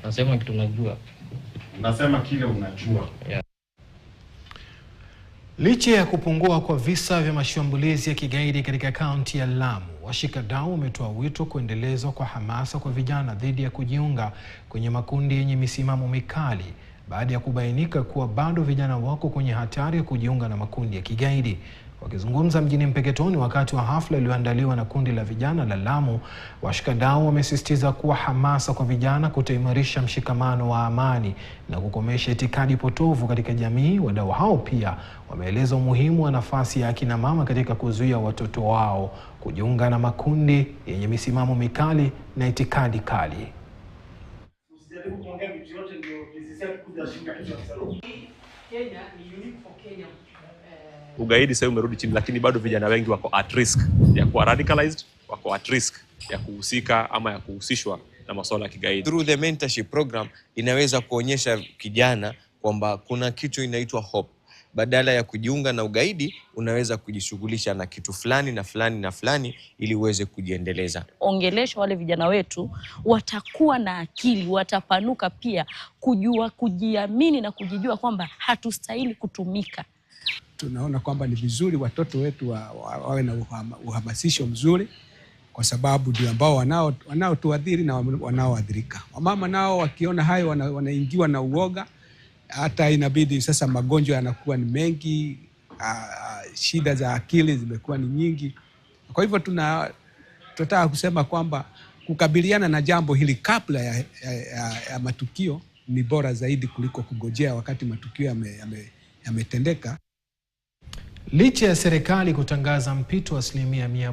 Nasema kitu najua. Unasema kile unajua. Yeah. Licha ya kupungua kwa visa vya mashambulizi ya kigaidi katika kaunti ya Lamu, washikadau wametoa wito kuendelezwa kwa hamasa kwa vijana dhidi ya kujiunga kwenye makundi yenye misimamo mikali baada ya kubainika kuwa bado vijana wako kwenye hatari ya kujiunga na makundi ya kigaidi. Wakizungumza mjini Mpeketoni wakati wa hafla iliyoandaliwa na kundi la vijana la Lamu, washikadau wamesisitiza kuwa hamasa kwa vijana kutaimarisha mshikamano wa amani na kukomesha itikadi potovu katika jamii. Wadau hao pia wameeleza umuhimu wa nafasi ya akina mama katika kuzuia watoto wao kujiunga na makundi yenye misimamo mikali na itikadi kali. Ugaidi sasa umerudi chini, lakini bado vijana wengi wako at risk ya kuwa radicalized, wako at risk ya kuhusika ama ya kuhusishwa na masuala ya kigaidi. Through the mentorship program inaweza kuonyesha kijana kwamba kuna kitu inaitwa hope. Badala ya kujiunga na ugaidi, unaweza kujishughulisha na kitu fulani na fulani na fulani ili uweze kujiendeleza. Ongelesha wale vijana wetu, watakuwa na akili, watapanuka pia kujua, kujiamini na kujijua kwamba hatustahili kutumika. Tunaona kwamba ni vizuri watoto wetu wawe na uhamasisho mzuri, kwa sababu ndio ambao wanaotuadhiri na wanaoadhirika. Wamama nao wakiona hayo wanaingiwa na uoga, hata inabidi sasa magonjwa yanakuwa ni mengi, shida za akili zimekuwa ni nyingi. Kwa hivyo tunataka kusema kwamba kukabiliana na jambo hili kabla ya matukio ni bora zaidi kuliko kungojea wakati matukio yametendeka. Licha ya serikali kutangaza mpito wa 100%